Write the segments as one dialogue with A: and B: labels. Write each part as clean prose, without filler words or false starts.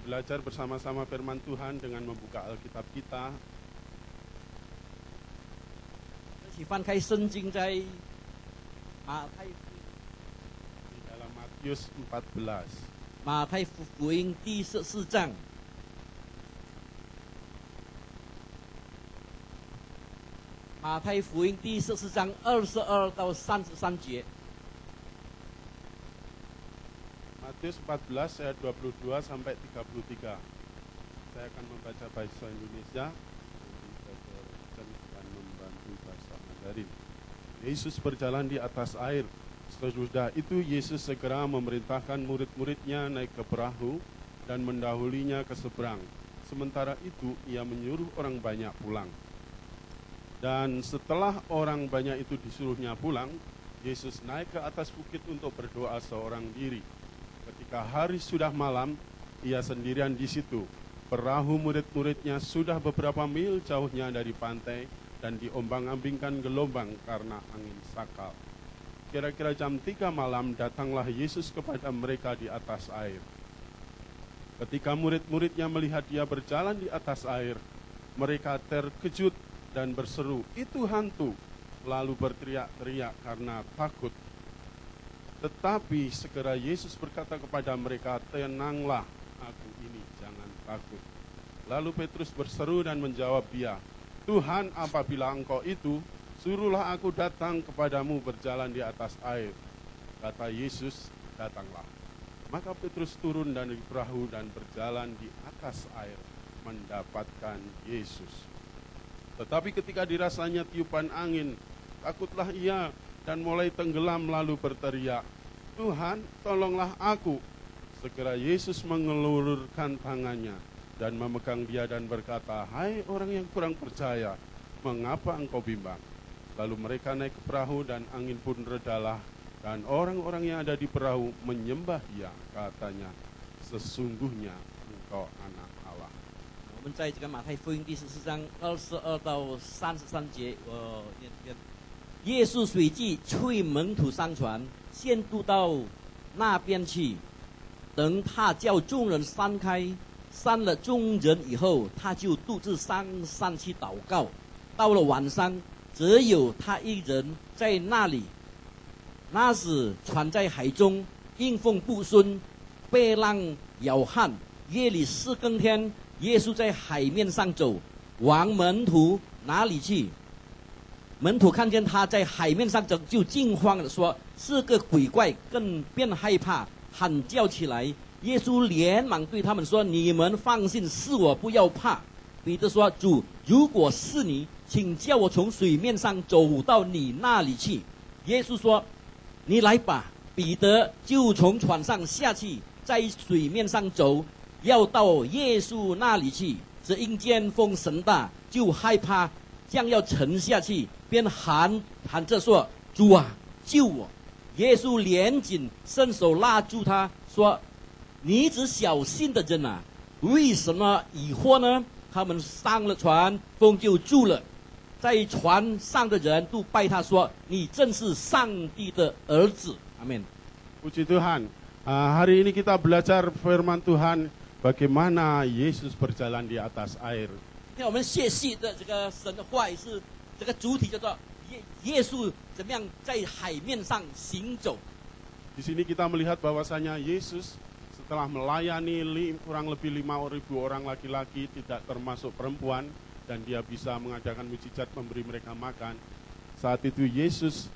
A: belajar bersama-sama firman Tuhan dengan membuka Alkitab kita.
B: 一起翻开圣经，在马太
A: Di dalam Matius 14.
B: 马太福音第14章。马太福音第14章22到33节。
A: Matius 14 ayat 22 sampai 33. Saya akan membaca bahasa Indonesia, nanti Brother Chen akan membantu bahasa Mandarin. Yesus berjalan di atas air. Sesudah itu Yesus segera memerintahkan murid-muridnya naik ke perahu dan mendahulinya ke seberang. Sementara itu ia menyuruh orang banyak pulang. Dan setelah orang banyak itu disuruhnya pulang, Yesus naik ke atas bukit untuk berdoa seorang diri. Ketika hari sudah malam, ia sendirian di situ. Perahu murid-muridnya sudah beberapa mil jauhnya dari pantai dan diombang-ambingkan gelombang karena angin sakal. Kira-kira jam 3 malam datanglah Yesus kepada mereka di atas air. Ketika murid-muridnya melihat dia berjalan di atas air, mereka terkejut dan berseru, "Itu hantu!" lalu berteriak-teriak karena takut. Tetapi segera Yesus berkata kepada mereka, "Tenanglah, aku ini, jangan takut." Lalu Petrus berseru dan menjawab dia, "Tuhan, apabila engkau itu, suruhlah aku datang kepadamu berjalan di atas air." Kata Yesus, "Datanglah." Maka Petrus turun dari perahu dan berjalan di atas air mendapatkan Yesus. Tetapi ketika dirasanya tiupan angin, takutlah ia dan mulai tenggelam lalu berteriak, "Tuhan, tolonglah aku." Segera Yesus mengelulurkan tangannya dan memegang dia dan berkata, "Hai orang yang kurang percaya, mengapa engkau bimbang?" Lalu mereka naik ke perahu dan angin pun redalah, dan orang-orang yang ada di perahu menyembah dia, katanya, "Sesungguhnya engkau anak Allah."
B: 我们在这个马太福音第14章22到33节，我念这边。耶稣随即催门徒上船，先渡到那边去。等他叫众人散开，散了众人以后，他就独自上山去祷告。到了晚上，只有他一人在那里。那时船在海中，阴风不顺，被浪摇撼。夜里4更天，耶稣在海面上走，往门徒那里去。门徒看见他在海面上走，就惊慌地说：“是个鬼怪！”更便害怕，喊叫起来。耶稣连忙对他们说：“你们放心，是我，不要怕。”彼得说：“主，如果是你，请叫我从水面上走到你那里去。”耶稣说：“你来吧。”彼得就从船上下去，在水面上走，要到耶稣那里去。只因见风甚大，就害怕，将要沉下去，便喊着说：“主啊，救我！”耶稣连紧伸手拉住他，说：“你只小信的人啊，为什么疑惑呢？”他们上了船，风就住了。在船上的人都拜他说：“你正是上帝的儿子。” Amin.
A: Puji Tuhan. Hari ini kita belajar firman Tuhan bagaimana Yesus berjalan di atas air.
B: 今天我们学习的这个神的话语是这个主题叫做耶稣怎么样在海面上行走。
A: Di sini kita melihat bahwasanya Yesus setelah melayani kurang lebih 5.000 orang laki-laki, tidak termasuk perempuan, dan dia bisa mengadakan mujizat memberi mereka makan. Saat itu Yesus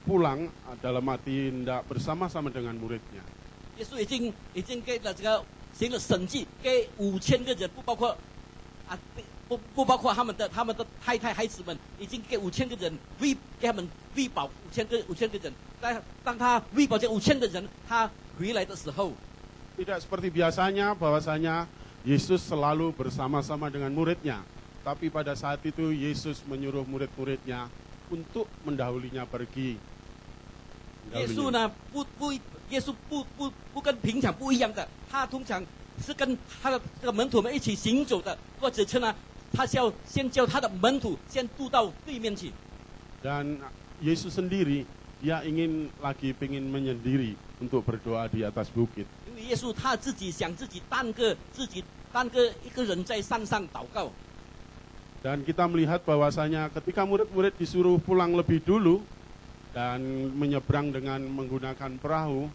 A: pulang dalam arti tidak bersama-sama dengan muridnya.
B: 耶稣已经给了这个行了神迹，给5000个人，不包括不包括他们的太太孩子们，已经给5000个人给他们喂饱5000个人。当他喂饱这5000个人，他回来的时候，
A: Tidak seperti biasanya bahwasanya Yesus selalu bersama-sama dengan muridnya. Tapi pada saat itu Yesus menyuruh murid-muridnya untuk mendahulinya pergi.
B: 耶稣呢耶稣不跟平常不一样的，他通常是跟他的这个门徒们一起行走的，或者是呢，他先叫他的门徒先渡到对面去。
A: Dan Yesus sendiri, dia ingin menyendiri untuk berdoa di atas bukit.
B: 因为为耶稣他自己想自己当个一个人在山上祷告。
A: Dan kita melihat bahwasanya ketika murid-murid disuruh pulang lebih dulu dan menyeberang dengan menggunakan perahu,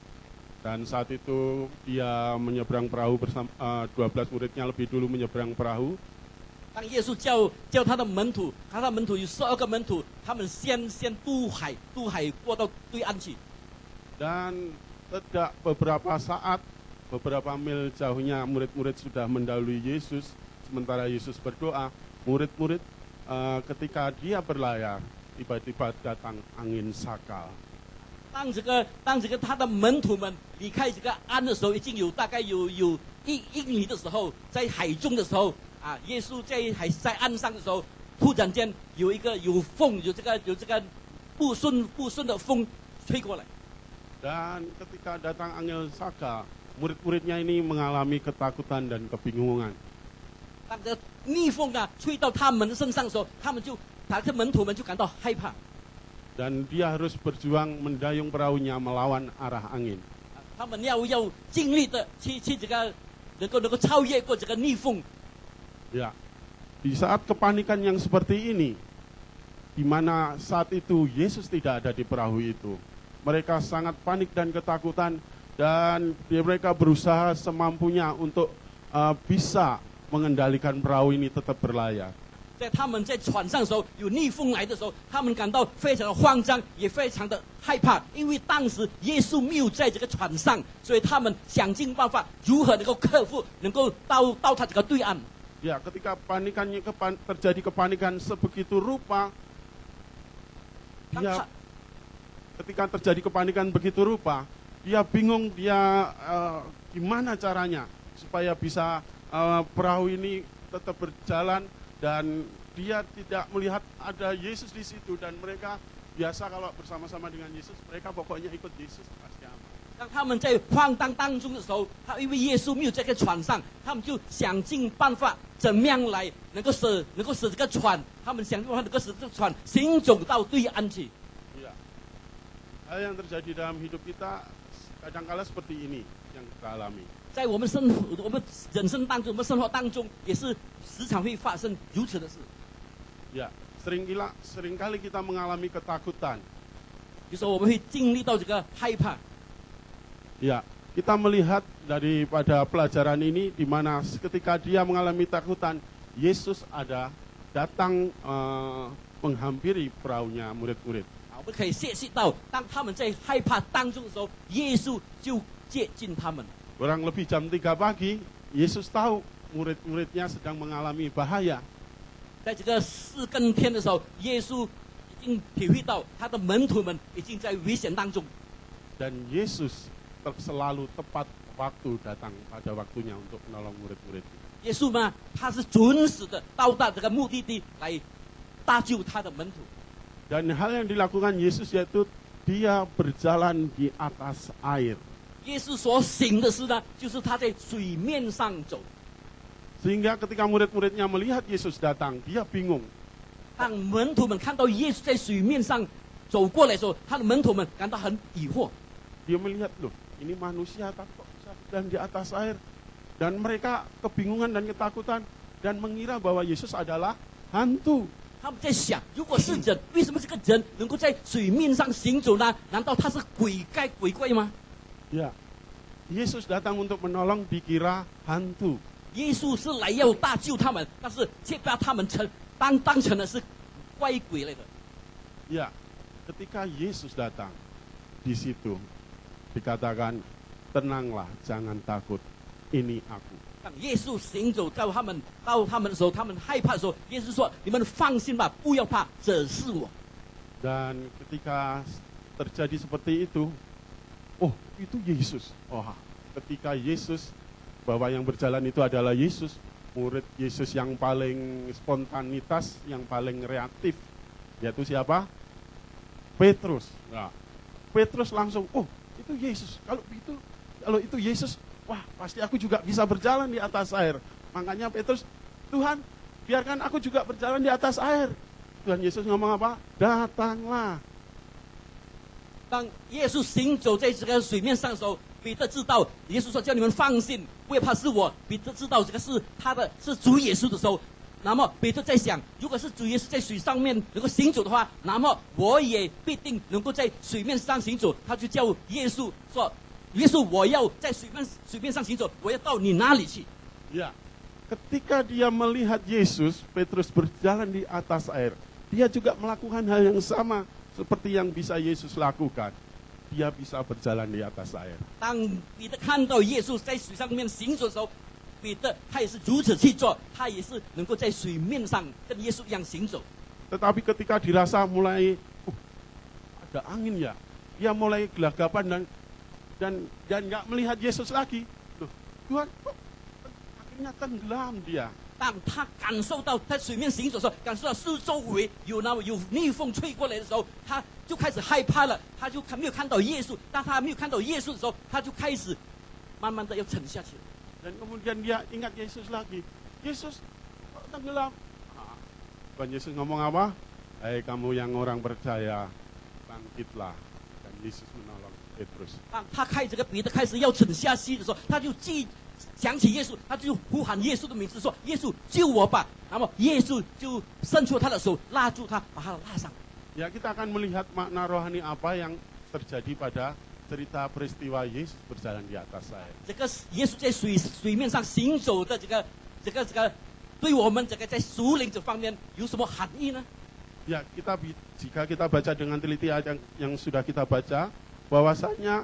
A: dan saat itu dia menyeberang perahu bersama 12 muridnya lebih dulu menyeberang perahu.
B: 当耶稣叫他的门徒，他的门徒有12个门徒，他们先渡海过到对岸去。
A: Dan tidak beberapa saat, beberapa mil jauhnya murid-murid sudah mendahului Yesus. Sementara Yesus berdoa, murid-murid ketika dia berlayar, tiba-tiba datang angin sakal.
B: 当这个他的门徒们离开这个岸的时候，已经有大概有1英里的时候，在海中的时候啊，耶稣在岸上的时候，突然间有风，有这个不顺的风吹过来。
A: Dan ketika datang angin sakal, murid-muridnya ini mengalami ketakutan dan kebingungan.
B: 当这个逆风啊吹到他们身上的时候，他的门徒们就感到害怕。
A: Dan dia harus berjuang mendayung perahunya melawan arah angin.
B: 他们要尽力的去这个能够超越过这个逆风。
A: Ya, di saat kepanikan yang seperti ini, di mana saat itu Yesus tidak ada di perahu itu, mereka sangat panik dan ketakutan, dan mereka berusaha semampunya untuk bisa mengendalikan perahu ini tetap berlayar.
B: 在他们在船上的时候，有逆风来的时候，他们感到非常的慌张，也非常的害怕，因为当时耶稣没有在这个船上，所以他们想尽办法如何能够克服，能够到他这个对岸。
A: Ya, ketika terjadi kepanikan sebegitu rupa, ketika terjadi kepanikan begitu rupa, dia bingung gimana caranya supaya bisa perahu ini tetap berjalan, dan dia tidak melihat ada Yesus di situ, dan mereka biasa kalau bersama-sama dengan Yesus, mereka pokoknya ikut Yesus pasti aman.
B: 当他们在慌张当中的时候，因为耶稣没有在这个船上，他们就想尽办法怎么样来能够使这个船，他们想尽办法能够使这个船行走到对岸去。
A: Ya. Hal yang terjadi dalam hidup kita kadangkala seperti ini yang kita alami.
B: 在我们人生当中，我们生活当中，也是时常会发生如此的事。
A: Ya, seringkali kita mengalami ketakutan.
B: 就说我们会经历到这个害怕。
A: Ya, kita melihat daripada pelajaran ini di mana ketika dia mengalami ketakutan, Yesus datang menghampiri perahunya murid-murid.
B: 我们可以学习到，当他们在害怕当中的时候，耶稣就接近他们。
A: Kurang lebih jam 3 pagi, Yesus tahu murid-muridnya sedang mengalami bahaya.
B: 在这个4更天的时候，耶稣已经体会到他的门徒们已经在危险当中。
A: Dan Yesus selalu tepat waktu datang pada waktunya untuk menolong murid-murid.
B: 耶稣嘛，他是准时的到达这个目的地来搭救他的门徒。
A: Dan hal yang dilakukan Yesus yaitu dia berjalan di atas air.
B: 耶稣所行的事呢，就是他在水面上走。
A: Sehingga ketika murid-muridnya melihat Yesus datang, dia bingung.
B: 当门徒们看到耶稣在水面上走过来的时候，他的门徒们感到很疑惑。
A: Dia melihat, loh, ini manusia tak kok bisa berjalan di atas air. Dan mereka kebingungan dan ketakutan dan mengira bahwa Yesus adalah hantu.
B: 他们在想，如果是人，为什么这个人能够在水面上行走呢？难道他是鬼怪吗？
A: Ya, Yesus datang untuk menolong dikira hantu.
B: 耶稣是来要大救他们，但是却把他们当成的是怪鬼来的。
A: Ya, ketika Yesus datang, di situ dikatakan, tenanglah, jangan takut, ini aku.
B: 当耶稣行走到他们的时候，他们害怕的时候，耶稣说：“你们放心吧，不要怕，这是我。”
A: Dan ketika terjadi seperti itu, oh itu Yesus. Oh, ketika Yesus, bahwa yang berjalan itu adalah Yesus, murid Yesus yang paling spontanitas, yang paling reaktif, yaitu siapa? Petrus. Nah, Petrus langsung, oh itu Yesus. Kalau itu Yesus, wah pasti aku juga bisa berjalan di atas air. Makanya Petrus, Tuhan biarkan aku juga berjalan di atas air. Tuhan Yesus ngomong apa? Datanglah.
B: 当当耶稣行走在这个水面上的时候，彼得知道耶稣说叫你们放心，不会怕是我。彼得知道这个是是主耶稣的时候，那么彼得在想，如果是主耶稣在水上面能够行走的话，那么我也必定能够在水面上行走。他就叫耶稣说：“耶稣，我要在水面上行走，我要到你哪里去？”
A: Ya, ketika dia melihat Yesus, Petrus berjalan di atas air. Dia juga melakukan hal yang sama seperti yang bisa Yesus lakukan. Dia bisa berjalan di atas air.
B: 当彼得看到耶稣在水上面行走的时候，彼得他也是如此去做，他也是能够在水面上跟耶稣一样行走。
A: Tetapi ketika dirasa mulai ada angin ya, dia mulai gelagapan dan nggak melihat Yesus lagi. Loh, Tuhan kok akhirnya tenggelam dia.
B: 当他感受到在水面行走的时候，感受到四周围有逆风吹过来的时候，他就开始害怕了，他就没有看到耶稣。当他没有看到耶稣的时候，他就开始慢慢的要沉下去了。
A: Dan kemudian dia ingat Yesus lagi. Yesus kok tenggelam? Tuhan Yesus ngomong apa? Hei kamu yang orang percaya, bangkitlah. Dan Yesus menolong Petrus.
B: 当他彼得开始要沉下去的时候，他就想起耶稣，他就呼喊耶稣的名字，说：“耶稣救我吧！”那么耶稣就伸出他的手拉住他，把他拉上。
A: Ya, kita akan melihat makna rohani apa yang terjadi pada cerita peristiwa Yesus berjalan di atas air.
B: 这个耶稣在水面上行走的这个，对我们这个在属灵这方面有什么含义呢？
A: Ya, jika kita baca dengan teliti ayat yang sudah kita baca, bahwasanya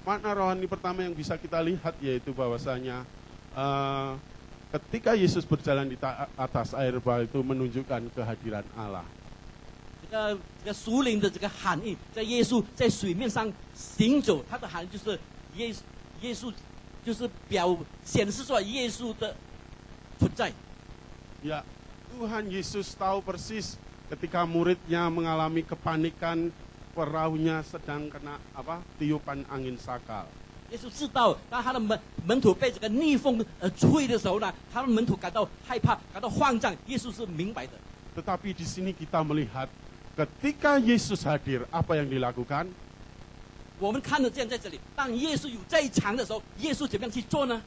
A: makna rohani pertama yang bisa kita lihat yaitu bahwasanya ketika Yesus berjalan di atas air, bahwa itu menunjukkan kehadiran Allah.
B: 这个属灵的这个含义，在耶稣在水面上行走，它的含义就是耶稣就是显示出来耶稣的存在。
A: Ya, Tuhan Yesus tahu persis ketika muridnya mengalami kepanikan, perahunya sedang kena tiupan angin sakal.
B: 耶稣知道，当他的门徒被这个逆风吹的时候呢，他们门徒感到害怕，感到慌张。耶稣是明白的。
A: Tetapi di sini kita melihat ketika Yesus hadir, apa yang dilakukan?
B: 我们看得见在这里，当耶稣有在场的时候，耶稣怎么样去做呢？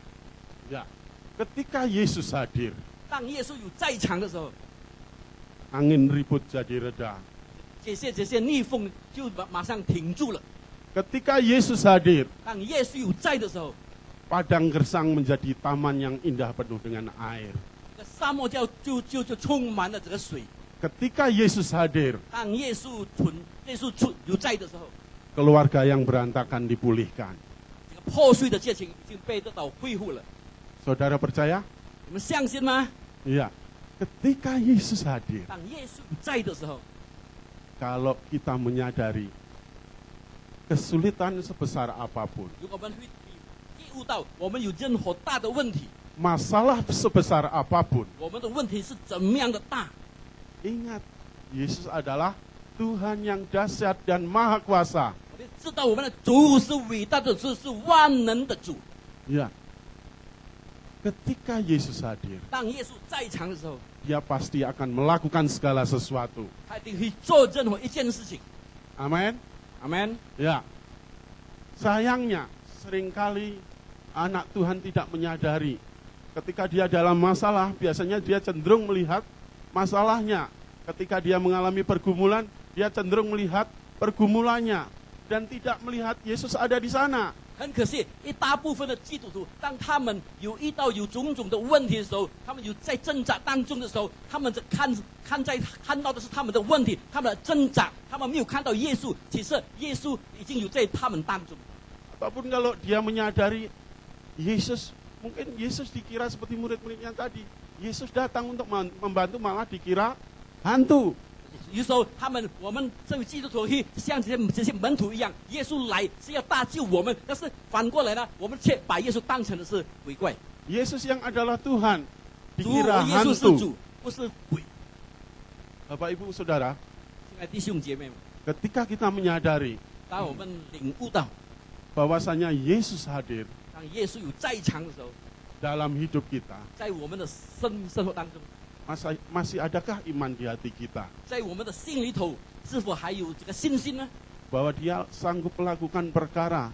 A: Ya, ketika Yesus hadir,
B: 当耶稣有在场的时候，
A: angin ribut jadi reda.
B: 这些逆风就马上停住了。
A: Ketika Yesus hadir,
B: 当耶稣有在的时候，
A: padang gersang menjadi taman yang indah penuh dengan air.
B: 这个沙漠就充满了这个水。
A: Ketika Yesus hadir,
B: 当耶稣有在的时候，
A: keluarga yang berantakan dipulihkan.
B: 这个破碎的家庭已经被得到恢复了。
A: Saudara percaya?
B: 你们相信吗？
A: Iya. Ketika Yesus hadir,
B: 当耶稣有在的时候，
A: kalau kita menyadari kesulitan sebesar apapun,
B: 如果我们会体悟到我们有任何大的问题，
A: masalah sebesar apapun,
B: 我们的问题是怎么样的大？
A: ingat, Yesus adalah Tuhan yang dahsyat dan maha kuasa.
B: 我们知道我们的主是伟大的主，是万能的主。
A: Ya. Ketika Yesus hadir,
B: 当耶稣在场的时候，
A: dia pasti akan melakukan segala sesuatu.
B: 他一定会做任何一件事情。
A: Amin.
B: 阿门。
A: Ya. Sayangnya, seringkali anak Tuhan tidak menyadari. Ketika dia dalam masalah, biasanya dia cenderung melihat masalahnya. Ketika dia mengalami pergumulan, dia cenderung melihat pergumulannya. Dan tidak melihat Yesus ada di sana.
B: 很可惜，一大部分的基督徒，当他们有遇到有种种的问题的时候，他们有在挣扎当中的时候，他们看到的是他们的问题，他们的挣扎，他们没有看到耶稣。其实耶稣已经有在他们当中。
A: Ataupun kalau dia menyadari Yesus, mungkin Yesus dikira seperti murid-muridnya tadi. Yesus datang untuk membantu, malah dikira hantu.
B: 有时候我们这位基督徒会像这些门徒一样，耶稣来是要大救我们，但是反过来呢，我们却把耶稣当成的是鬼怪。
A: Yesus yang adalah Tuhan
B: 主，
A: dikira
B: 耶稣是
A: hantu.
B: 主，不是鬼。
A: Bapak Ibu Saudara,
B: 亲爱的弟兄姐妹们，
A: ketika kita menyadari
B: 当我们领悟到，
A: bahwasanya Yesus hadir
B: 当耶稣有在场的时候，
A: dalam hidup kita,
B: 在我们的生活当中，
A: masih adakah iman di hati kita?
B: 在我们的心里头，是否还有这个信心呢？
A: bahwa dia sanggup melakukan perkara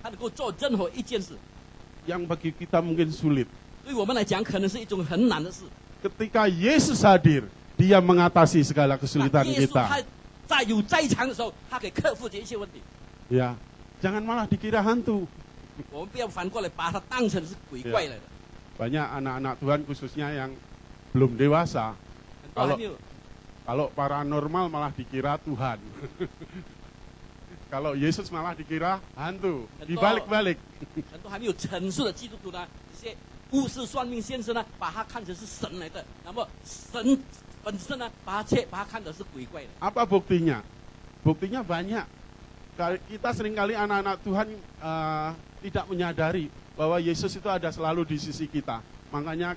B: 他能够做任何一件事，
A: yang bagi kita mungkin sulit.
B: 对我们来讲可能是一种很难的事。
A: Ketika Yesus hadir, dia mengatasi segala
B: 那
A: kesulitan
B: 耶稣
A: kita.
B: 他在场的时候，他可以克服这一些问题。
A: Ya, jangan malah dikira hantu.
B: 我们不要反过来把它当成是鬼怪来的。
A: Banyak anak-anak Tuhan khususnya yang belum dewasa,
B: 很多还没有
A: kalau paranormal malah dikira Tuhan. Kalau Yesus malah dikira hantu, dibalik-balik.
B: 很多还没有成熟的基督徒呢，这些巫师、算命先生呢，把他看成是神来的，那么神本身呢，把他看的是鬼怪的。
A: Apa buktinya? Buktinya banyak. Kita seringkali anak-anak Tuhan tidak menyadari bahwa Yesus itu ada selalu di sisi kita. Makanya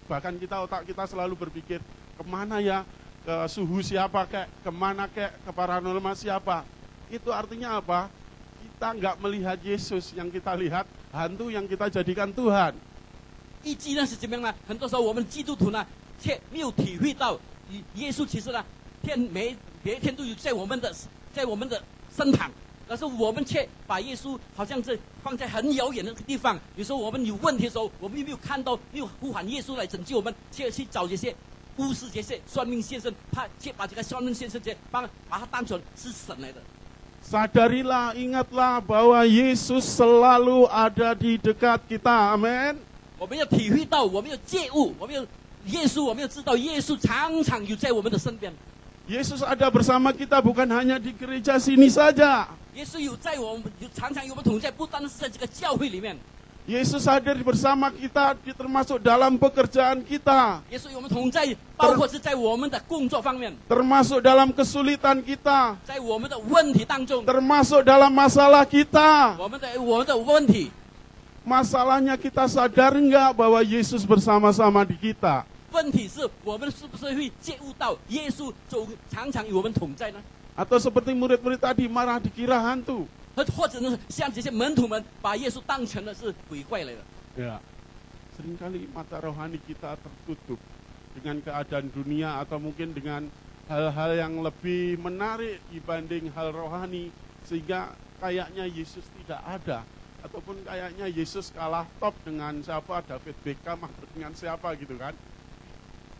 A: bahkan otak kita selalu berpikir, kemana ya, ke suhu siapa kek, kemana kek, ke paranormal siapa. Itu artinya apa? Kita nggak melihat Yesus, yang kita lihat hantu yang kita jadikan Tuhan.
B: 意基呢是怎么样呢？很多时候我们基督徒呢，却没有体会到耶稣其实呢，每一天都有在我们的身旁，但是我们却把耶稣好像是放在很遥远的地方。有时候我们有问题的时候，我们没有看到，没有呼喊耶稣来拯救我们，却去找这些巫师、这些算命先生，却把这个算命先生把他当成是神来的。
A: Sadarilah, ingatlah bahwa Yesus selalu ada di dekat kita. Amin.
B: 我们要体会到，我们要觉悟，我们要耶稣，我们要知道耶稣常常有在我们的身边。
A: Yesus ada bersama kita bukan hanya di gereja sini saja.
B: 耶稣常常有我们同在，不单是在这个教会里面。
A: Yesus hadir bersama kita termasuk dalam pekerjaan kita,
B: 耶稣与我们同在，包括是在我们的工作方面，
A: termasuk dalam kesulitan kita,
B: 在我们的问题当中，
A: termasuk dalam masalah kita.
B: 我们的问题。
A: Masalahnya kita sadar enggak bahwa Yesus bersama-sama di kita?
B: 问题是我们是不是会觉悟到耶稣常常与我们同在呢？
A: Atau seperti murid-murid tadi marah dikira hantu?
B: 或者呢，像这些门徒们把耶稣当成了是鬼怪来的。
A: Ya, seringkali mata rohani kita tertutup dengan keadaan dunia atau mungkin dengan hal-hal yang lebih menarik dibanding hal rohani, sehingga kayaknya Yesus tidak ada, ataupun kayaknya Yesus kalah top dengan siapa, David Beckham atau dengan siapa gitu kan.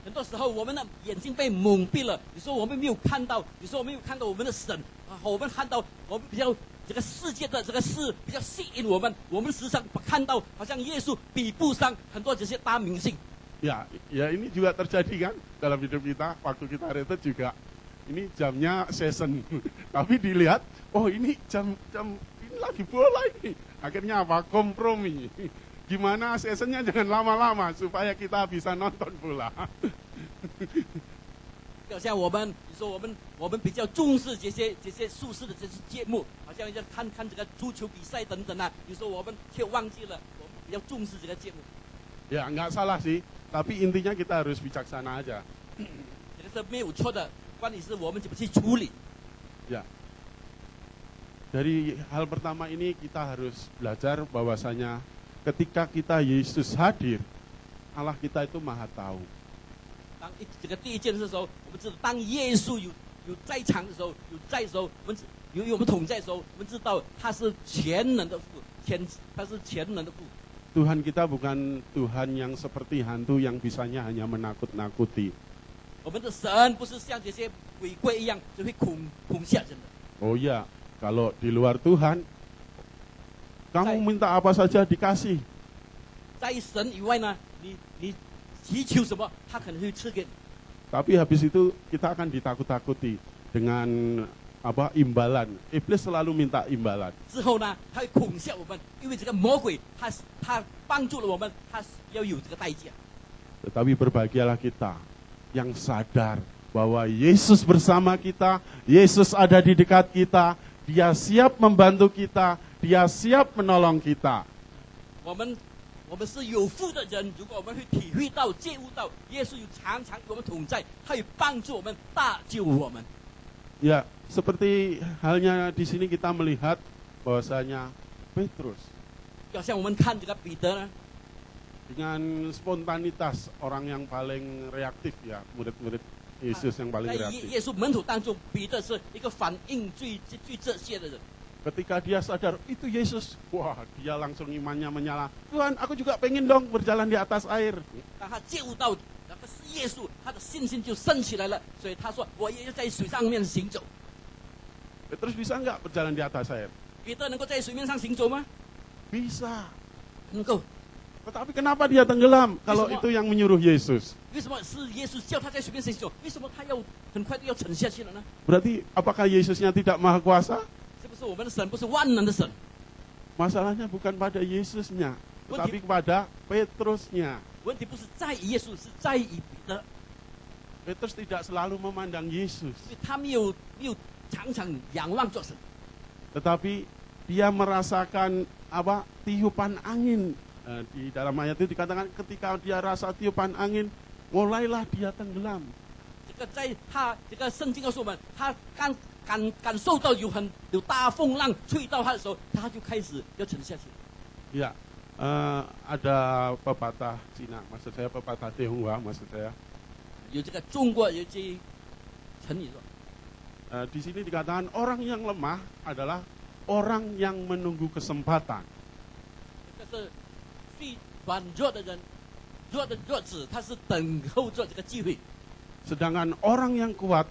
B: 很多时候我们的眼睛被蒙蔽了，有时候我们没有看到，有时候我们没有看到我们的神啊，我们看到我们比较这个世界的这个事比较吸引我们，我们时常看到好像耶稣比不上很多这些大明星。
A: Ya, ini juga terjadi kan dalam hidup kita, waktu kita retret juga. Ini jamnya session, tapi dilihat, oh ini jam ini lagi bola ini. Akhirnya apa? Kompromi. Gimana sessionnya jangan lama-lama supaya kita bisa nonton bola.
B: 就像我们，你说我们比较重视这些术士的这些节目，好像要看这个足球比赛等等啊。你说我们却忘记了，我们比较重视这个节目。
A: Ya nggak salah sih, tapi intinya kita harus bijaksana aja.
B: 这个是没有错的，关键是我们怎么去处理。
A: Ya. Dari hal pertama ini kita harus belajar bahwasanya ketika kita Yesus hadir, Allah kita itu maha tahu.
B: 这个第一件事的时候，我们知道当耶稣有在场的时候，我们与我们同在的时候，我们知道他是全能的父，他是全能的父。
A: Tuhan kita bukan Tuhan yang seperti hantu yang bisanya hanya menakut-nakuti.
B: 我们的神不是像这些鬼怪一样，只会恐吓人的。
A: Oh ya, kalau di luar Tuhan, kamu minta apa saja dikasih.
B: 在神以外呢，你祈求什么，他可能会赐给你。
A: Tapi habis itu kita akan ditakut-takuti dengan imbalan. Iblis selalu minta imbalan.
B: 之后呢，他会恐吓我们，因为这个魔鬼他帮助了我们，他要有这个代价。
A: Tetapi berbahagialah kita yang sadar bahwa Yesus bersama kita, Yesus ada di dekat kita, Dia siap membantu kita, Dia siap menolong kita.
B: 我们是有福的人，如果我们会体会到、觉悟到耶稣有常常与我们同在，他有帮助我们、大救我们。
A: Ya, seperti halnya di sini kita melihat bahwasanya Petrus
B: 就像我们看这个彼得呢，
A: dengan spontanitas orang yang paling reaktif ya, murid-murid Yesus yang paling
B: 在
A: reaktif.
B: 耶稣门徒当中，彼得是一个反应最热切的人。
A: Ketika dia sadar itu Yesus, wah dia langsung imannya menyala. Tuhan, aku juga pengen dong berjalan di atas air.
B: 当他见悟到那个是耶稣，他的信心就升起来了。所以他说：“我也要在水上面行走。
A: Petrus bisa nggak berjalan di atas air? ”
B: 彼得能够在水面上行走吗？
A: Bisa.
B: 能够。
A: Tetapi kenapa dia tenggelam kalau
B: Semua.
A: itu yang menyuruh Yesus?
B: 为什么是耶稣叫他在水面行走？为什么他要很快就要沉下去了呢？
A: Berarti apakah Yesusnya tidak maha kuasa?
B: 是不是我们的神不是万能的神？
A: Masalahnya bukan pada Yesusnya, tetapi kepada Petrusnya.
B: 问题不是在于耶稣，是在于彼得，
A: Petrus tidak selalu memandang Yesus,
B: 因为他没有常常仰望着神，
A: tetapi dia merasakan tiupan angin. Di dalam ayat itu dikatakan ketika dia rasa tiupan angin, mulailah dia tenggelam.
B: 这个在他这个圣经告诉我们，他感受到有大风浪吹到他的时候，他就开始要沉下去。
A: Ya, ada pepatah Cina, maksud saya pepatah Tionghoa, maksud saya.
B: 有这个中国有这成语说，
A: Di sini dikatakan orang yang lemah adalah orang yang menunggu kesempatan.
B: 这个是最软弱的人，弱子，他是等候着这个机会。
A: Sedangkan orang yang kuat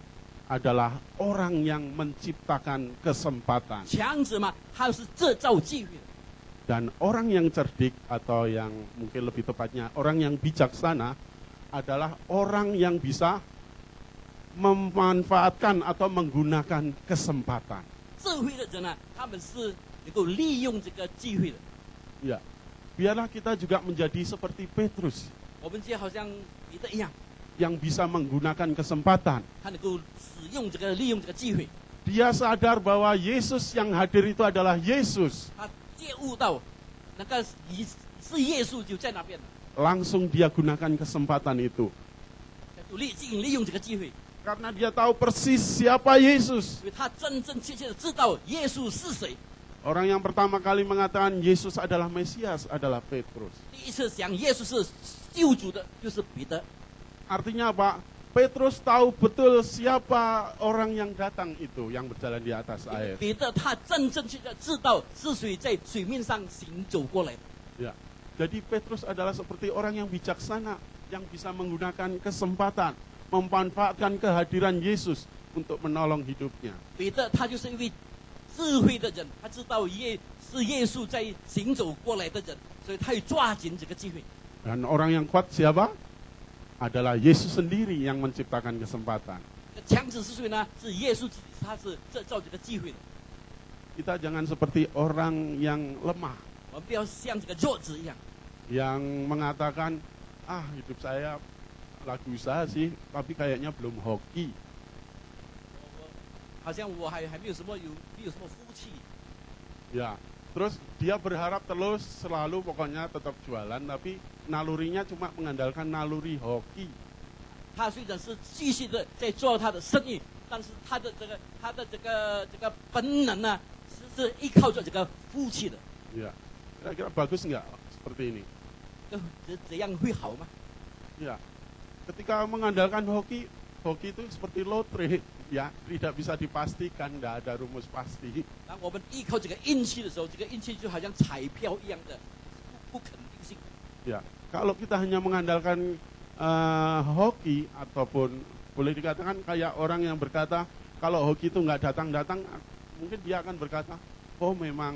A: adalah orang yang menciptakan kesempatan.
B: 强子嘛，他是制造机会的。
A: Dan orang yang cerdik atau yang mungkin lebih tepatnya orang yang bijaksana adalah orang yang bisa memanfaatkan atau menggunakan kesempatan.
B: 智慧的人啊，他们是能够利用这个机会的。
A: Ya, biarlah kita juga menjadi seperti Petrus
B: 我们就好像彼得一样，
A: yang bisa menggunakan kesempatan.
B: 他能够利用这个机会。
A: Dia sadar bahwa Yesus yang hadir itu adalah Yesus.
B: 他觉悟到那个是耶稣就在那边了，
A: Langsung dia gunakan kesempatan itu.
B: 他就利用这个机会，
A: Karena dia tahu persis siapa Yesus.
B: 因为他真切的知道耶稣是谁。
A: Orang yang pertama kali mengatakan Yesus adalah Mesias adalah Petrus.
B: 第一次讲耶稣是救主的，就是彼得。
A: Artinya apa? Petrus tahu betul siapa orang yang datang itu yang berjalan di atas air.
B: 彼得他真切的知道是谁在水面上行走过来的。
A: Ya. Jadi Petrus adalah seperti orang yang bijaksana yang bisa menggunakan kesempatan, memanfaatkan kehadiran Yesus untuk menolong hidupnya.
B: 彼得他就是一位智慧的人，他知道是耶稣在行走过来的人，所以他要抓紧这个机会。
A: Dan orang yang kuat siapa? Adalah Yesus sendiri yang menciptakan kesempatan.
B: 强子是谁呢？是耶稣自己，他是制造这个机会的。
A: Kita jangan seperti orang yang lemah,
B: 我们不要像这个弱子一样，
A: yang mengatakan, hidup saya lagi usaha sih, tapi kayaknya belum hoki.
B: 好像我还没有什么福气。
A: Ya, terus dia berharap terus selalu pokoknya tetap jualan, tapi nalurinya cuma mengandalkan naluri hoki.
B: 他虽然是继续的在做他的生意，但是他的这个本能呢，是依靠着这个福气的。
A: Ya, kira-kira bagus nggak seperti ini?
B: 这样会好吗？
A: Ya, ketika mengandalkan hoki itu seperti lotre, ya, tidak bisa dipastikan, nggak ada rumus pasti.
B: 当我们依靠这个运气的时候，这个运气就好像彩票一样的不肯定性。
A: Ya, kalau kita hanya mengandalkan hoki ataupun boleh dikatakan kayak orang yang berkata kalau hoki itu nggak datang-datang, mungkin dia akan berkata, oh memang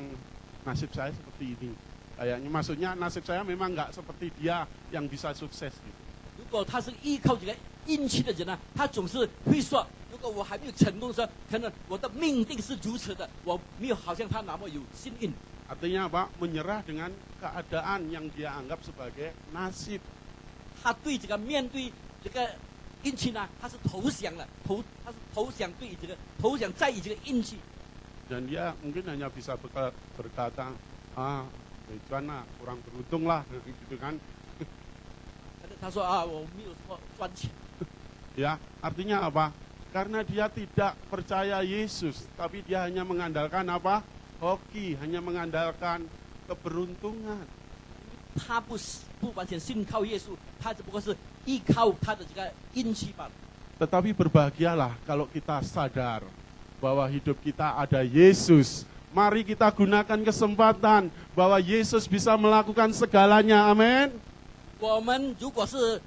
A: nasib saya seperti ini. Kayaknya maksudnya nasib saya memang nggak seperti dia yang bisa sukses gitu.
B: 如果他是依靠这个运气的人呢，他总是会说，如果我还没有成功的时候，可能我的命定是如此的，我没有好像他那么有幸运。
A: Artinya apa? Menyerah dengan keadaan yang dia anggap sebagai nasib.
B: 他对这个面对这个运气呢，他是投降了，他是投降在意这个运气。
A: Dan dia mungkin hanya bisa berkata, Tuhan kurang beruntung lah, gitu kan.
B: 他说我没有什么赚钱。
A: Ya, artinya apa? Karena dia tidak percaya Yesus, tapi dia hanya mengandalkan apa? Hoki, hanya mengandalkan keberuntungan.
B: 他不完全信靠耶稣，他只不过是依靠他的这个运气罢了。
A: Tetapi berbahagialah kalau kita sadar bahwa hidup kita ada Yesus. Mari kita gunakan kesempatan bahwa Yesus bisa melakukan segalanya. Amin.
B: 我们如果是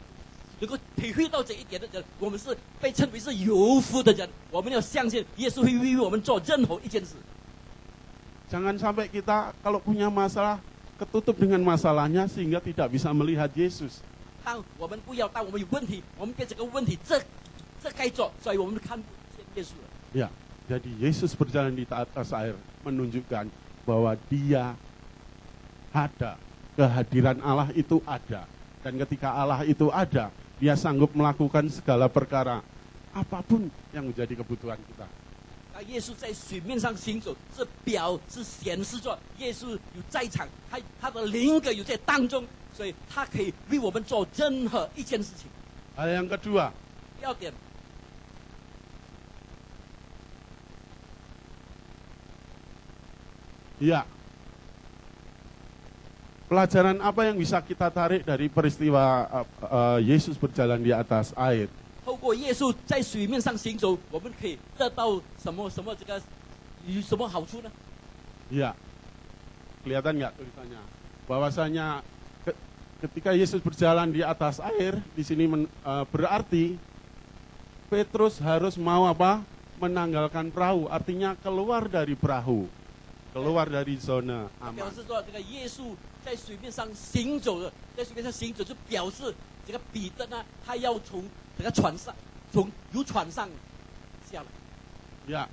B: 能够体会到这一点的人，我们是被称为是有福的人。我们要相信耶稣会为我们做任何一件事。
A: Jangan sampai kita kalau punya masalah ketutup dengan masalahnya sehingga tidak bisa melihat Yesus.
B: 当我们不要，当我们有问题，我们对这个问题这该做，所以我们看不见耶稣了。
A: Ya, jadi Yesus berjalan di atas air menunjukkan bahwa Dia ada, kehadiran Allah itu ada. Dan ketika Allah itu ada, Dia sanggup melakukan segala perkara, apapun yang menjadi kebutuhan kita.
B: 当耶稣在水面上行走，是显示着耶稣有在场，他的灵格有在当中，所以他可以为我们做任何一件事情。
A: Hal yang kedua,
B: 第二点，
A: ya, pelajaran apa yang bisa kita tarik dari peristiwa Yesus berjalan di atas air?
B: 透过耶稣在水面上行走，我们可以得到什么这个有什么好处呢？
A: Ya, kelihatan nggak tulisannya? Bahwasanya ketika Yesus berjalan di atas air, di sini berarti Petrus harus mau apa? Menanggalkan perahu, artinya keluar dari perahu, keluar dari zona
B: 表
A: aman.
B: 示说这个耶稣在水面上行走的，在水面上行走就表示这个彼得呢，他要从这个船上，由船上下来。
A: Ya,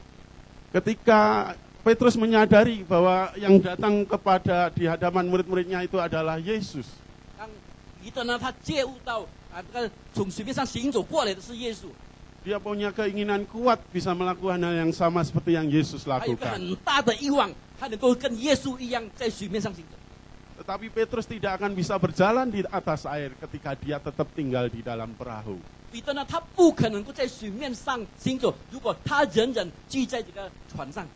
A: ketika Petrus menyadari bahwa yang datang kepada di hadapan murid-muridnya itu adalah Yesus.
B: 当彼得呢，他介悟到这个从水面上行走过来的是耶稣，
A: Dia punya keinginan kuat bisa melakukan hal yang sama seperti yang Yesus
B: 他有个
A: lakukan.
B: 很大的欲望，他能够跟耶稣一样在水面上行走。
A: Tetapi Petrus tidak akan bisa berjalan di atas air ketika dia tetap tinggal di dalam perahu.
B: 彼得呢，他不可能够在水面上行走，如果他仍然居在这个船上。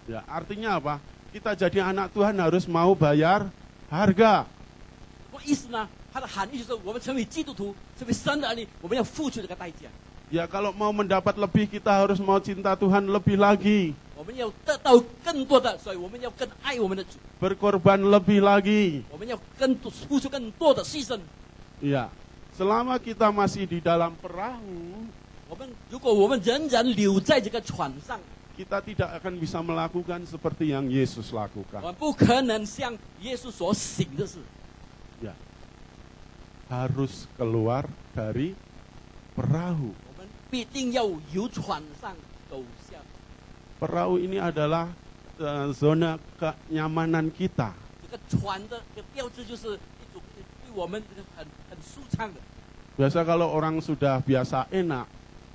A: Ya, artinya apa? Kita jadi anak Tuhan harus mau bayar harga.
B: 什么意思呢？它的含义就是我们成为基督徒，成为神的儿女，我们要付出这个代价。
A: Ya, kalau mau mendapat lebih kita harus mau cinta Tuhan lebih lagi.
B: 我们要得到更多的，所以我们要更爱我们的主，
A: Berkorban lebih lagi.
B: 我们要付出更多的牺牲。
A: Ya, selama kita masih di dalam perahu,
B: 如果我们仍然留在这个船上，
A: kita tidak akan bisa melakukan seperti yang Yesus
B: 我
A: lakukan.
B: 们不可能像耶稣所行的事。
A: Ya, harus keluar dari perahu.
B: 我们必定要由船上走下。
A: Perahu ini adalah zona kenyamanan kita.
B: 这个船的这个标志就是一种对我们这个很舒畅的。
A: Biasa kalau orang sudah biasa enak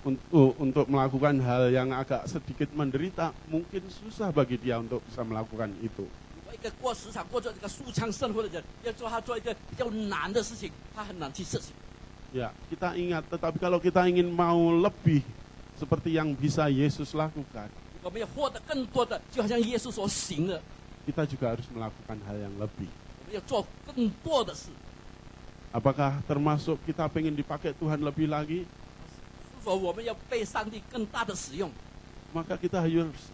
A: untuk melakukan hal yang agak sedikit menderita, mungkin susah bagi dia untuk bisa melakukan itu.
B: 如果一个时常过着这个舒畅生活的人，要做一个比较难的事情，他很难去实行。
A: Ya, kita ingat, tetapi kalau kita ingin mau lebih seperti yang bisa Yesus lakukan,
B: 我们要获得更多的，就好像耶稣所行的，
A: kita juga harus melakukan hal yang lebih.
B: 我们要做更多的事。
A: Apakah termasuk kita pengen dipakai Tuhan lebih lagi?
B: 是否我们要被上帝更大的使用？
A: Maka kita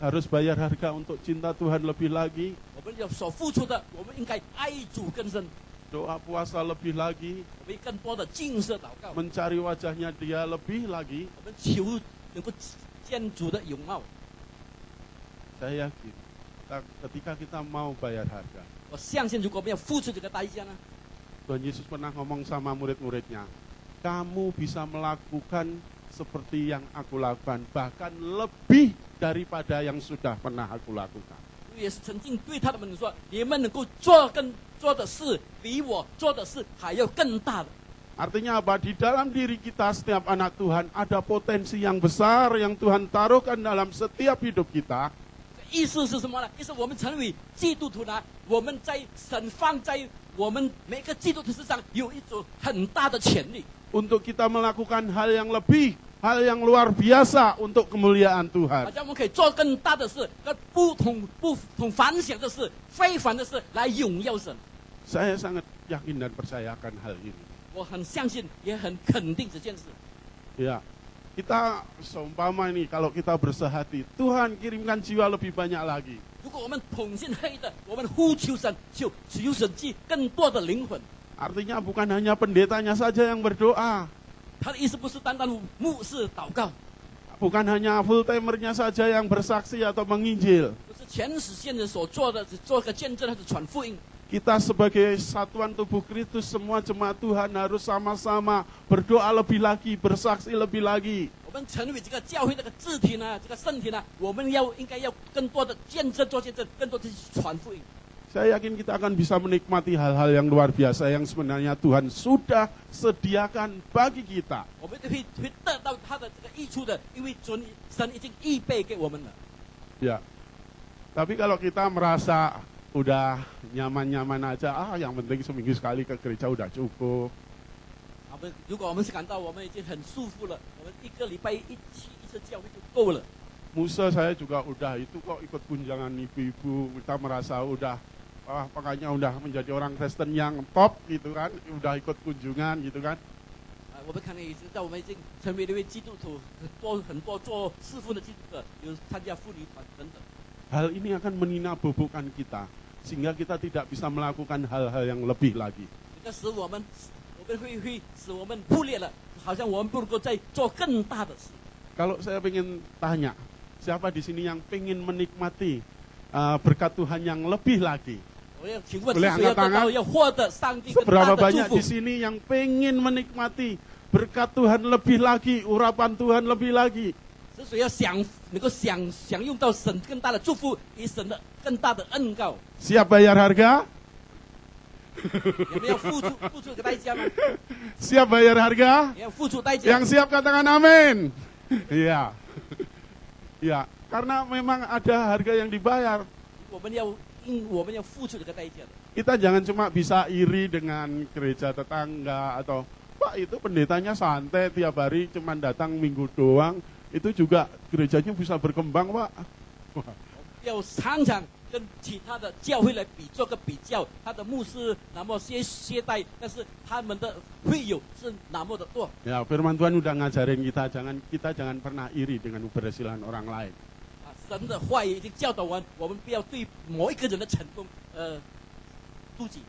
A: harus bayar harga untuk cinta Tuhan lebih lagi,
B: 我们要所付出的，我们应该爱主更深，
A: doa puasa lebih lagi,
B: 我们更多的敬色祷告，
A: mencari wajahnya Dia lebih lagi.
B: 我们求能够见主的容貌。
A: Saya yakin, ketika kita mau bayar harga,
B: 我相信，如果我们要付出这个代价呢，
A: Tuhan Yesus pernah ngomong sama murid-muridnya, kamu bisa melakukan seperti yang aku lakukan, bahkan lebih daripada yang sudah pernah aku lakukan.
B: 也是曾经对他们说：“你们能够做的事，比我做的事还要更大的。”
A: Artinya apa? Di dalam diri kita setiap anak Tuhan ada potensi yang besar yang Tuhan taruhkan dalam setiap hidup kita.
B: 意思是什么呢？意思我们成为基督徒呢，我们在神放在我们每个基督徒身上有一种很大的潜力，
A: Untuk kita melakukan hal yang lebih, hal yang luar biasa untuk kemuliaan
B: 好
A: Tuhan.
B: 像我们可以做更大的事，跟不同凡响的事、非凡的事来荣耀神。
A: Saya sangat yakin dan percayakan hal ini.
B: 我很相信，也很肯定这件事。
A: Ya, Kita seumpama ini kalau kita bersehati, Tuhan kirimkan jiwa lebih banyak lagi.
B: 如果我们统心合一的，我们呼求神，求神寄更多的灵魂。
A: Artinya bukan hanya pendetanya saja yang berdoa,
B: 他的意思不是单单牧师祷告，
A: bukan hanya full timernya saja yang bersaksi atau menginjil.
B: 不是全时线人所做的，只做个见证或者传福音。
A: Kita sebagai satuan tubuh Kristus, semua jemaat Tuhan harus sama-sama berdoa lebih lagi, bersaksi lebih lagi.
B: 我们成为这个教会这个肢体呢，这个身体呢，我们应该要更多的见证做见证，更多的传福音。
A: Saya yakin kita akan bisa menikmati hal-hal yang luar biasa yang sebenarnya Tuhan sudah sediakan bagi kita.
B: 我们会得到他的这个益处的，因为神已经预备给我们了。
A: Ya. Tapi kalau kita merasa udah nyaman-nyaman aja, yang penting seminggu sekali ke gereja udah cukup.
B: 如果我们是感到我们已经很舒服了，我们一个礼拜一次教会就够了。
A: Musa saya juga udah itu kok ikut kunjangan ibu-ibu, kita merasa udah makanya udah menjadi orang Kristen yang top gitu kan, udah ikut kunjungan gitu kan.
B: 我们看到也知道，我们已经成为了一位基督徒，很多做侍奉的基督徒，有参加妇女团等等。
A: Hal ini akan meninabobokan kita, sehingga kita tidak bisa melakukan hal-hal yang lebih lagi.
B: 这个使我们会使我们忽略了，好像我们不能够再做更大的事。
A: Kalau saya ingin tanya, siapa di sini yang pengen menikmati berkat Tuhan yang lebih lagi?
B: 我要请问，
A: Boleh
B: 是谁要
A: angkat
B: 得到
A: tangan?
B: 要获得上帝更
A: Seberapa
B: 大的
A: banyak
B: 祝
A: di
B: 福？
A: sini yang pengen menikmati berkat Tuhan lebih lagi, urapan Tuhan lebih lagi?
B: 是谁要能够享用到神更大的祝福，以神的更大的恩告？
A: Siap bayar harga?
B: 有没有付出个代价吗？
A: Siap bayar harga?
B: 也要付出代价。
A: Yang siap katakan amin. Iya. Iya, karena memang ada harga yang dibayar.
B: 我们要付出这个代价的。
A: Kita jangan cuma bisa iri dengan gereja tetangga atau Pak itu pendetanya santai tiap hari cuma datang minggu doang, itu juga gerejanya bisa berkembang, Pak. Wah.
B: 要常常跟其他的教会来做个比较，他的牧师那么懈怠，但是他们的会友是那么的多。
A: Ya, firman Tuhan udah ngajarin kita jangan pernah iri dengan keberhasilan orang lain.
B: 神的话语已经教导我们不要对某一个人的成功妒忌。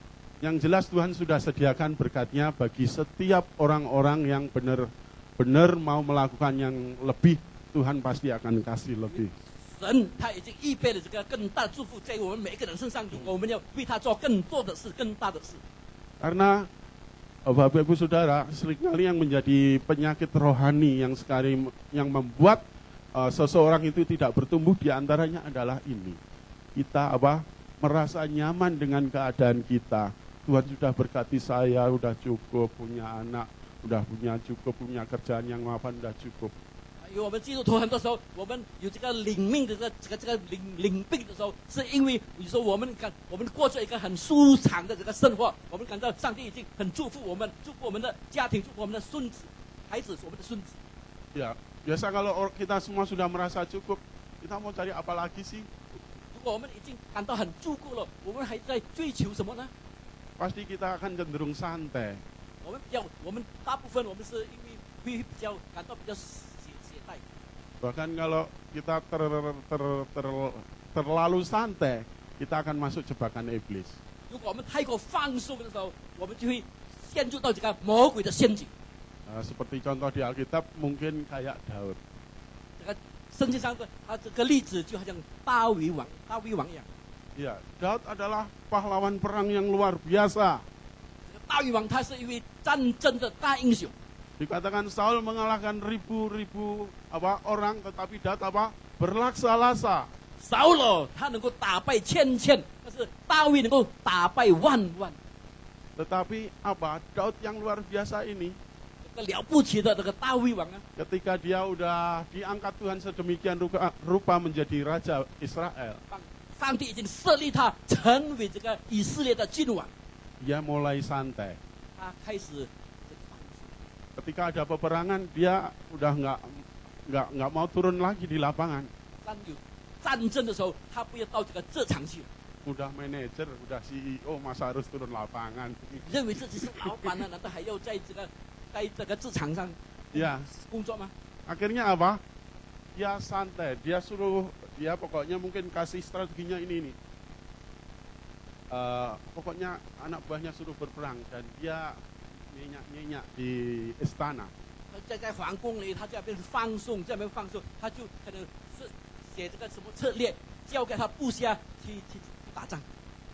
A: Yang jelas Tuhan sudah sediakan berkatnya bagi setiap orang-orang yang benar-benar mau melakukan yang lebih, Tuhan pasti akan kasih lebih.
B: 神他已经预备了这个更大的祝福在我们每一个人身上，我们要为他做更多的事，更大的事。
A: Karena Bapak Ibu Saudara, seringkali yang menjadi penyakit rohani yang membuat seseorang itu tidak bertumbuh diantaranya adalah ini. Kita merasa nyaman dengan keadaan kita. Tuhan sudah berkati saya, sudah cukup, punya anak, sudah punya kerjaan yang mapan, sudah cukup.
B: 因为我们基督徒很多时候，我们有这个领命的这个领病的时候，是因为你说我们过着一个很舒畅的这个生活，我们感到上帝已经很祝福我们，祝福我们的家庭，祝福我们的孙子、孩子，我们的孙子。
A: Ya, biasa kalau kita semua sudah merasa cukup, kita mau cari apa lagi sih?
B: 如果我们已经感到很足够了，我们还在追求什么呢？
A: Pasti kita akan cenderung santai.
B: 我们大部分我们是因为会比较感到比较懈怠。
A: Bahkan kalau kita terlalu santai, kita akan masuk jebakan iblis.
B: 如果我们太过放松的时候，我们就会陷入到这个魔鬼的陷阱。
A: Seperti contoh di Alkitab mungkin kayak Daud.
B: 这个圣经上的他这个例子就好像大卫王一样。
A: Ya, Daud adalah pahlawan perang yang luar biasa.
B: 这个大卫王他是一位战争的大英雄。
A: Dikatakan Saul mengalahkan ribu-ribu orang, tetapi Daud berlaksa-lasa.
B: 扫罗他能够打败千，但是大卫能够打败万。
A: Tetapi Daud yang luar biasa ini,
B: 这个了不起的这个大卫王啊，
A: ketika dia udah diangkat Tuhan sedemikian rupa menjadi raja Israel,
B: 上帝已经设立他成为这个以色列的君王，
A: dia mulai santai.
B: 他开始
A: Ketika ada peperangan, dia udah nggak mau turun lagi di lapangan.
B: 当有战争的时候，他不要到这个这场去，
A: Udah manajer, udah CEO, masa harus turun lapangan?
B: 认为自己是老板了，难道还要在这个这场上
A: Ya,
B: 工作吗？
A: Akhirnya apa? Dia santai, dia pokoknya mungkin kasih strateginya ini. Pokoknya anak buahnya suruh berperang dan dia nyenyak-nyenyak di istana.
B: 在皇宫里，他这边放松，这边放松，他就可能是写这个什么策略，交给他部下去打仗。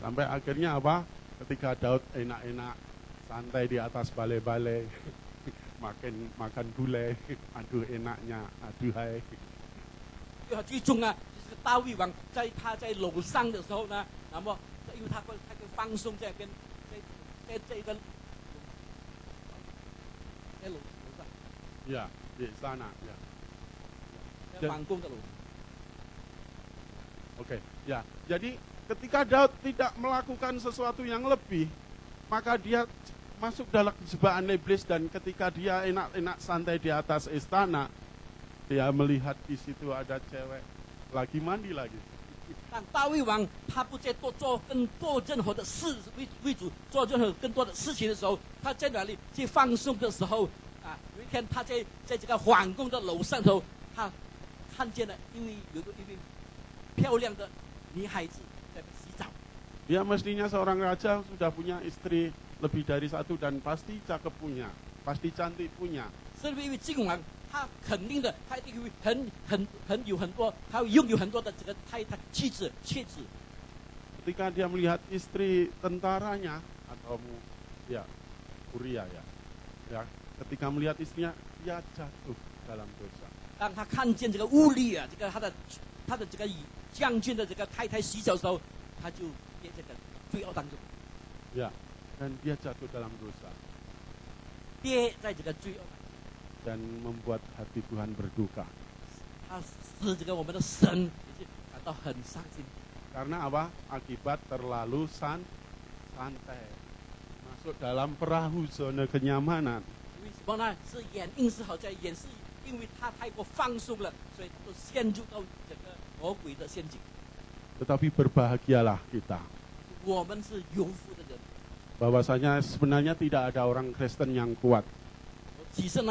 A: Sampai akhirnya apa? Ketika Daud enak-enak santai di atas balai-balai, makan gulai, aduh enaknya, aduhai.
B: 最终呢，就是大卫王他在楼上的时候呢，那么因为他会放松在跟在这个在楼上，
A: Ya, di istana, ya.
B: 在皇宫的楼。
A: Oke, ya. Jadi ketika Daud tidak melakukan sesuatu yang lebih, maka dia masuk dalam jebakan iblis dan ketika dia enak-enak santai di atas istana, dia melihat di situ ada cewek lagi mandi lagi.
B: 但大卫王他不再做任何的事为主做任何更多的事情的时候，他在哪里去放松的时候啊？有一天他在这个皇宫的楼上头，他看见了，因为有一位漂亮的女孩子在洗澡。
A: Dia mestinya seorang raja sudah punya istri lebih dari satu dan pasti cakep punya, pasti cantik punya.
B: 是因为君王他肯定的，他一定会很有很多，他会拥有很多的这个太太妻子。
A: Ketika dia melihat istri tentaranya atau ya Uria ya, ketika melihat istrinya dia jatuh dalam dosa.
B: 当他看见这个乌利啊，这个他的这个将军的这个太太洗澡的时候，他就在这个罪恶当中。
A: Ya, dan dia jatuh dalam dosa
B: 跌在这个罪恶，
A: dan membuat hati Tuhan berduka.
B: 他使这个我们的神也是感到很伤心。
A: Karena apa? Akibat terlalu santai. Masuk dalam perahu zona kenyamanan.
B: 为什么呢？是因是好在也是因为他太过放松了，所以他都陷入到这个魔鬼的陷阱。
A: Tetapi berbahagialah kita.
B: 我们是有福的人。
A: Bahwasanya sebenarnya tidak ada orang Kristen yang kuat.
B: 其实呢，